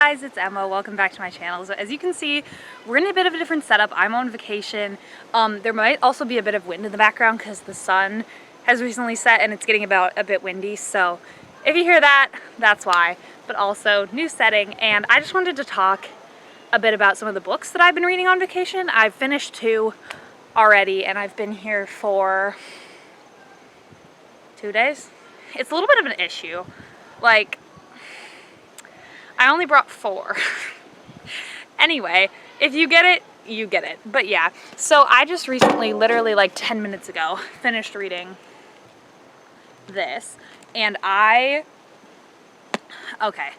Guys, it's Emma. Welcome back to my channel. So as you can see, we're in a bit of a different setup. I'm on vacation. There might also be a bit of wind in the background because the sun has recently set and it's getting about a bit windy. So if you hear that, that's why. But also new setting, and I just wanted to talk a bit about some of the books that I've been reading on vacation. I've finished 2 already and I've been here for 2 days. It's a little bit of an issue. Like, I only brought 4. Anyway, if you get it, you get it. But yeah, so I just recently, literally like 10 minutes ago, finished reading this. And okay,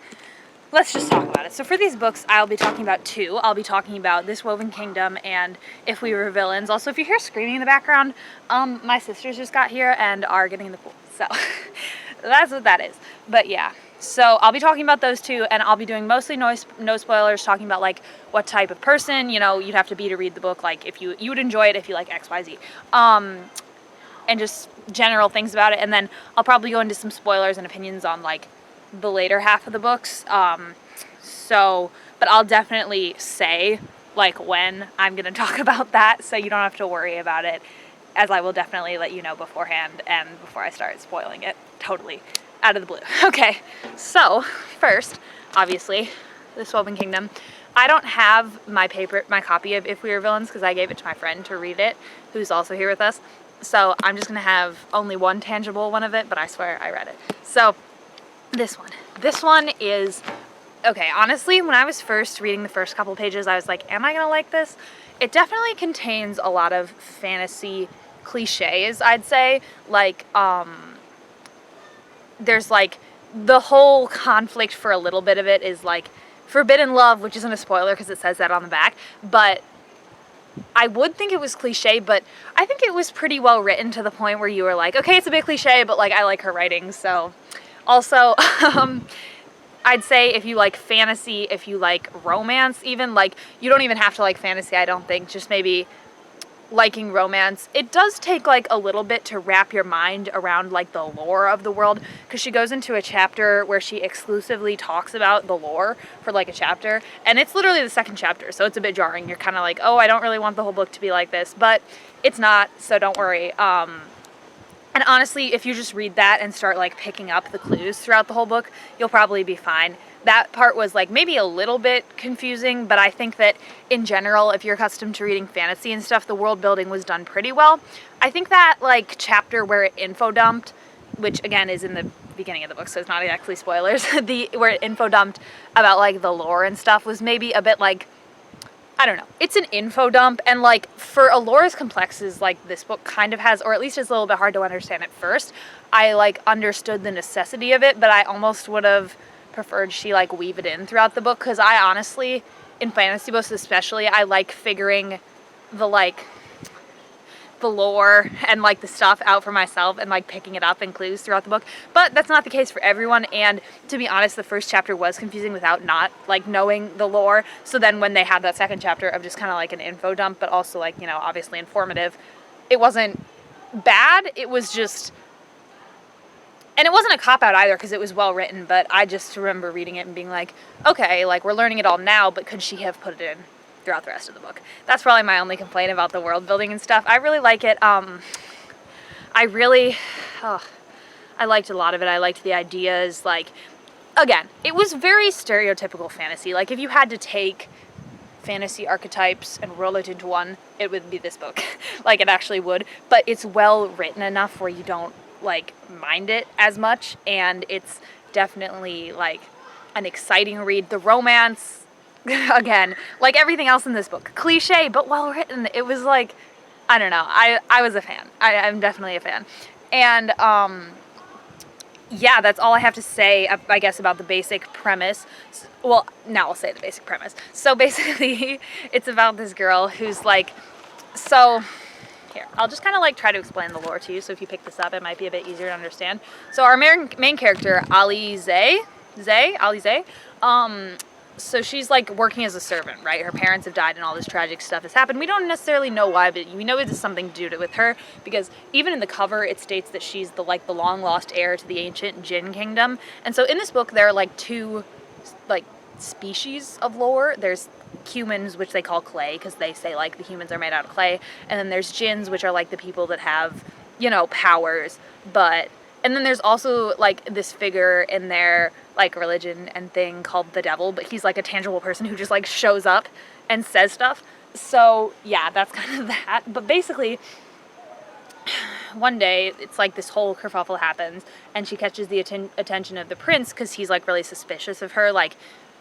let's just talk about it. So for these books, I'll be talking about 2. I'll be talking about This Woven Kingdom and If We Were Villains. Also, if you hear screaming in the background, my sisters just got here and are getting in the pool. So that's what that is. But yeah. So I'll be talking about those 2, and I'll be doing mostly no spoilers, talking about like what type of person, you know, you'd have to be to read the book, like if you would enjoy it if you like XYZ. And just general things about it, and then I'll probably go into some spoilers and opinions on like the later half of the books. But I'll definitely say like when I'm gonna talk about that, so you don't have to worry about it, as I will definitely let you know beforehand and before I start spoiling it totally out of the blue. Okay, so first, obviously, This Woven Kingdom. I don't have my copy of If We Were Villains because I gave it to my friend to read it, who's also here with us. So I'm just gonna have only one tangible one of it, but I swear I read it. So this one is, okay, honestly, when I was first reading the first couple pages, I was like, am I gonna like this? It definitely contains a lot of fantasy cliches, I'd say. Like, there's like the whole conflict for a little bit of it is like forbidden love, which isn't a spoiler because it says that on the back, but I would think it was cliche, but I think it was pretty well written to the point where you were like, okay, it's a bit cliche, but like I like her writing. So also I'd say if you like fantasy, if you like romance, even, like, you don't even have to like fantasy, I don't think, just maybe liking romance. It does take like a little bit to wrap your mind around like the lore of the world, because she goes into a chapter where she exclusively talks about the lore for like a chapter, and it's literally the 2nd chapter, so it's a bit jarring. You're kind of like, oh, I don't really want the whole book to be like this, but it's not, so don't worry. And honestly, if you just read that and start like picking up the clues throughout the whole book, you'll probably be fine. That part was like maybe a little bit confusing, but I think that in general, if you're accustomed to reading fantasy and stuff, the world building was done pretty well. I think that like chapter where it info dumped, which again is in the beginning of the book, so it's not exactly spoilers, where it info dumped about like the lore and stuff was maybe a bit like, I don't know, it's an info dump, and like for a lore as complex as like this book kind of has, or at least it's a little bit hard to understand at first, I like understood the necessity of it, but I almost would have preferred she like weave it in throughout the book, because I honestly, in fantasy books especially, I like figuring the lore and like the stuff out for myself and like picking it up in clues throughout the book. But that's not the case for everyone, and to be honest, the first chapter was confusing without not like knowing the lore. So then when they had that 2nd chapter of just kind of like an info dump, but also like, you know, obviously informative, it wasn't bad, it was just, and it wasn't a cop-out either because it was well written, but I just remember reading it and being like, okay, like we're learning it all now, but could she have put it in throughout the rest of the book? That's probably my only complaint about the world building and stuff. I really like it. I liked a lot of it. I liked the ideas. Like, again, it was very stereotypical fantasy. Like, if you had to take fantasy archetypes and roll it into one, it would be this book. Like, it actually would. But it's well written enough where you don't like mind it as much, and it's definitely like an exciting read. The romance, again, like everything else in this book, cliche but well written. It was like, I don't know, I was a fan. I'm definitely a fan. And yeah, that's all I have to say, I guess, about the basic premise. Well, now I'll say the basic premise. So basically it's about this girl who's like, so here, I'll just kind of like try to explain the lore to you, so if you pick this up, it might be a bit easier to understand. So our main character, Alize, so she's like working as a servant, right? Her parents have died and all this tragic stuff has happened. We don't necessarily know why, but we know it's something to do with her, because even in the cover it states that she's the long lost heir to the ancient Jinn kingdom. And so in this book there are like 2 like species of lore. There's humans, which they call clay, because they say, like, the humans are made out of clay. And then there's jinns, which are, like, the people that have, you know, powers. And then there's also, like, this figure in their, like, religion and thing called the devil, but he's, like, a tangible person who just, like, shows up and says stuff. So, yeah, that's kind of that. But basically, one day, it's like this whole kerfuffle happens, and she catches the attention of the prince, because he's, like, really suspicious of her. Like,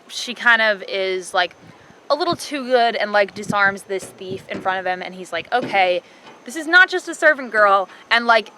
she kind of is, like, a little too good, and, like, disarms this thief in front of him, and he's like, okay, this is not just a servant girl, and, like,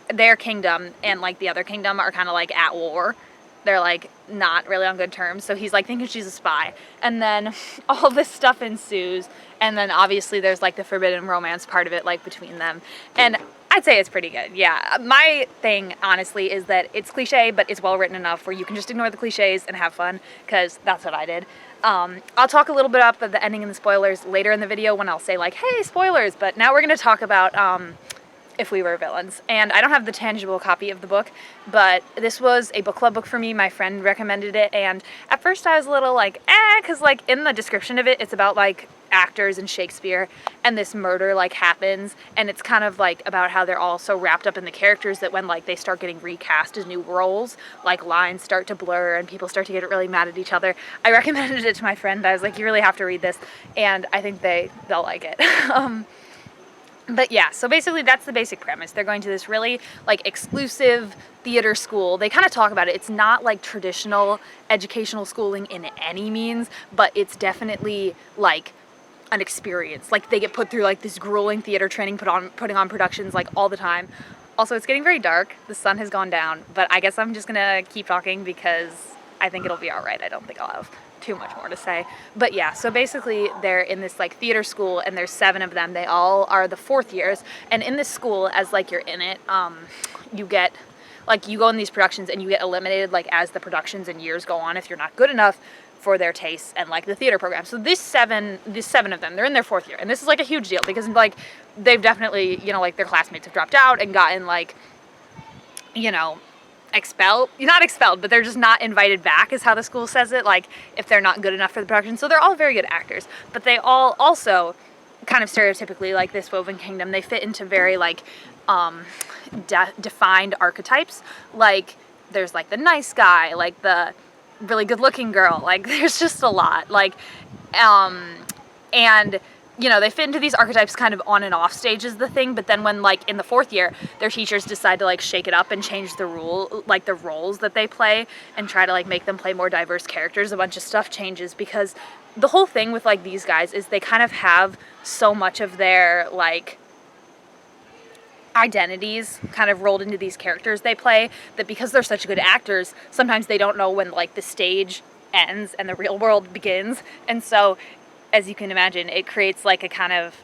their kingdom and, like, the other kingdom are kind of, like, at war. They're, like, not really on good terms, so he's, like, thinking she's a spy. And then all this stuff ensues, and then obviously there's, like, the forbidden romance part of it, like, between them. And I'd say it's pretty good, yeah. My thing, honestly, is that it's cliche, but it's well written enough where you can just ignore the cliches and have fun, because that's what I did. I'll talk a little bit about the ending and the spoilers later in the video when I'll say, like, hey, spoilers, but now we're going to talk about If We Were Villains. And I don't have the tangible copy of the book, but this was a book club book for me. My friend recommended it, and at first I was a little like, because, like, in the description of it, it's about, like, actors and Shakespeare, and this murder, like, happens, and it's kind of, like, about how they're all so wrapped up in the characters that when, like, they start getting recast as new roles, like, lines start to blur and people start to get really mad at each other. I recommended it to my friend. I was like, you really have to read this, and I think they'll like it. But yeah, so basically that's the basic premise. They're going to this really, like, exclusive theater school. They kind of talk about it. It's not, like, traditional educational schooling in any means, but it's definitely, like, an experience. Like, they get put through, like, this grueling theater training, putting on productions, like, all the time. Also, it's getting very dark. The sun has gone down, but I guess I'm just gonna keep talking because I think it'll be all right. I don't think I'll have too much more to say. But yeah, so basically they're in this, like, theater school, and there's 7 of them. They all are the 4th years, and in this school, as, like, you're in it, you get, like, you go in these productions and you get eliminated, like, as the productions and years go on if you're not good enough for their tastes and, like, the theater program. So these seven of them, they're in their 4th year, and this is, like, a huge deal because, like, they've definitely, you know, like, their classmates have dropped out and gotten, like, you know, not expelled, but they're just not invited back is how the school says it, like, if they're not good enough for the production. So they're all very good actors, but they all also kind of stereotypically, like this Woven Kingdom, they fit into very, like, defined archetypes. Like, there's, like, the nice guy, like, the really good looking girl, like, there's just a lot, like, and, you know, they fit into these archetypes kind of on and off stage is the thing, but then when, like, in the 4th year, their teachers decide to, like, shake it up and change the roles that they play and try to, like, make them play more diverse characters, a bunch of stuff changes, because the whole thing with, like, these guys is they kind of have so much of their, like, identities kind of rolled into these characters they play that because they're such good actors, sometimes they don't know when, like, the stage ends and the real world begins, and so, as you can imagine, it creates, like, a kind of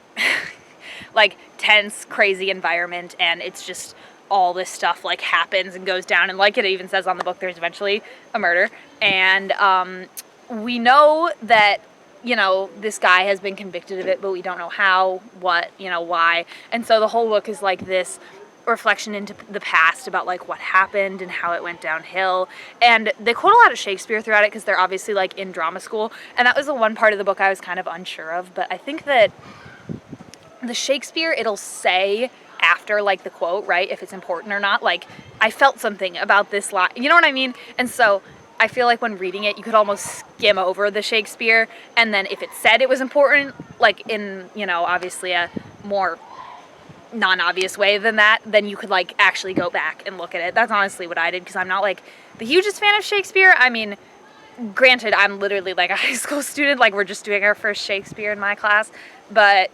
like, tense, crazy environment, and it's just all this stuff, like, happens and goes down, and, like it even says on the book, there's eventually a murder, and we know that, you know, this guy has been convicted of it, but we don't know how, what, you know, why, and so the whole book is, like, this reflection into the past about, like, what happened and how it went downhill. And they quote a lot of Shakespeare throughout it because they're obviously, like, in drama school, and that was the one part of the book I was kind of unsure of. But I think that the Shakespeare, it'll say after, like, the quote, right, if it's important or not. Like, I felt something about this line, you know what I mean? And so I feel like when reading it, you could almost skim over the Shakespeare, and then if it said it was important, like, in, you know, obviously a more non-obvious way than that, then you could, like, actually go back and look at it. That's honestly what I did, because I'm not, like, the hugest fan of Shakespeare. I mean, granted, I'm literally, like, a high school student, like, we're just doing our first Shakespeare in my class, but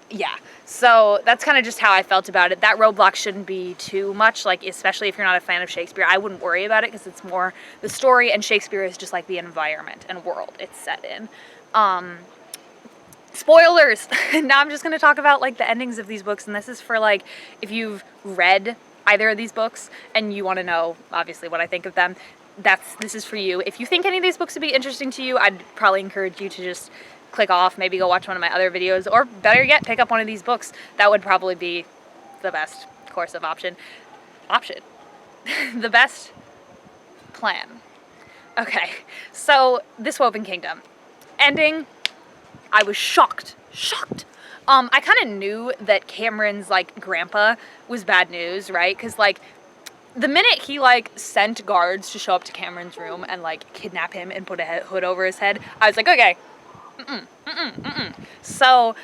yeah, so that's kind of just how I felt about it. That roadblock shouldn't be too much, like, especially if you're not a fan of Shakespeare. I wouldn't worry about it because it's more the story, and Shakespeare is just, like, the environment and world it's set in. Spoilers! Now I'm just going to talk about, like, the endings of these books, and this is for, like, if you've read either of these books and you want to know, obviously, what I think of them, this is for you. If you think any of these books would be interesting to you, I'd probably encourage you to just click off, maybe go watch one of my other videos, or better yet, pick up one of these books. That would probably be the best course of option. The best plan. Okay, so this Woven Kingdom ending, I was shocked. I kind of knew that Cameron's like grandpa was bad news, right? Because like the minute he like sent guards to show up to Cameron's room and like kidnap him and put a hood over his head, I was like, okay, So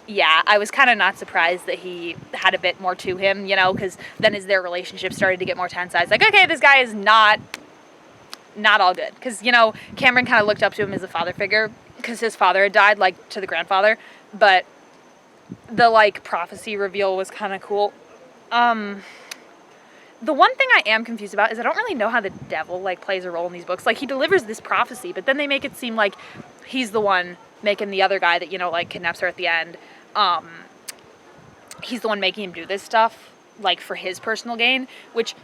yeah, I was kind of not surprised that he had a bit more to him, you know, because then as their relationship started to get more tense, I was like, okay, this guy is not all good. Because, you know, Cameron kind of looked up to him as a father figure because his father had died, like, to the grandfather. But the, like, prophecy reveal was kind of cool. The one thing I am confused about is I don't really know how the devil, like, plays a role in these books. Like, he delivers this prophecy, but then they make it seem like he's the one making the other guy that, you know, like, kidnaps her at the end. He's the one making him do this stuff, like, for his personal gain, which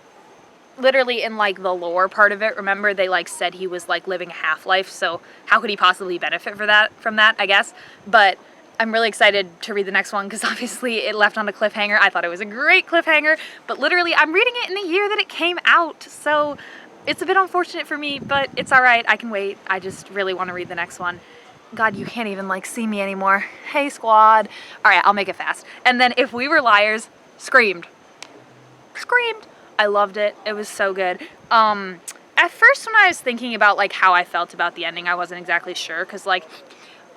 literally in, like, the lore part of it, remember, they, like, said he was, like, living a half-life, so how could he possibly benefit from that, I guess? But I'm really excited to read the next one because obviously it left on a cliffhanger. I thought it was a great cliffhanger, but literally I'm reading it in the year that it came out, so it's a bit unfortunate for me, but it's alright, I can wait. I just really want to read the next one. God, you can't even, like, see me anymore. Hey, squad. Alright, I'll make it fast. And then If We Were Liars, screamed. I loved it. It was so good. At first when I was thinking about, like, how I felt about the ending, I wasn't exactly sure, because, like,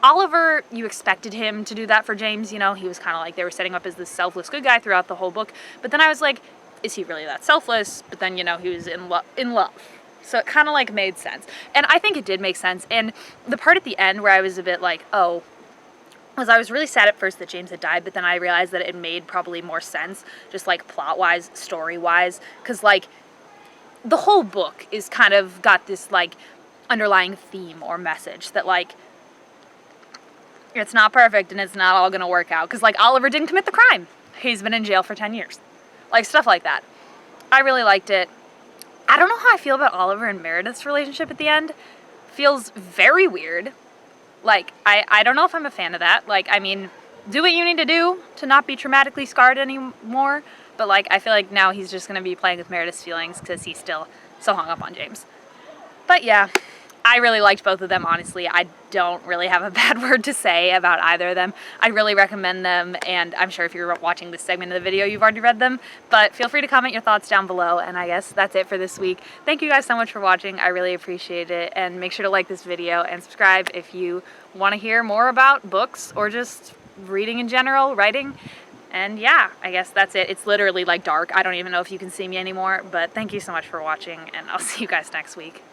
Oliver, you expected him to do that for James, you know, he was kind of like, they were setting up as this selfless good guy throughout the whole book, but then I was like, is he really that selfless? But then, you know, he was in love. So it kind of, like, made sense. And I think it did make sense. And the part at the end where I was a bit like, oh, was I was really sad at first that James had died, but then I realized that it made probably more sense, just, like, plot-wise, story-wise, because, like, the whole book is kind of got this, like, underlying theme or message that, like, it's not perfect and it's not all gonna work out, because, like, Oliver didn't commit the crime. He's been in jail for 10 years. Like, stuff like that. I really liked it. I don't know how I feel about Oliver and Meredith's relationship at the end. Feels very weird. Like, I don't know if I'm a fan of that. Like, I mean, do what you need to do to not be traumatically scarred anymore. But, like, I feel like now he's just going to be playing with Meredith's feelings because he's still so hung up on James. But, yeah, I really liked both of them, honestly. I don't really have a bad word to say about either of them. I really recommend them, and I'm sure if you're watching this segment of the video, you've already read them. But feel free to comment your thoughts down below, and I guess that's it for this week. Thank you guys so much for watching. I really appreciate it, and make sure to like this video and subscribe if you want to hear more about books or just reading in general, writing. And yeah, I guess that's it. It's literally, like, dark. I don't even know if you can see me anymore, but thank you so much for watching, and I'll see you guys next week.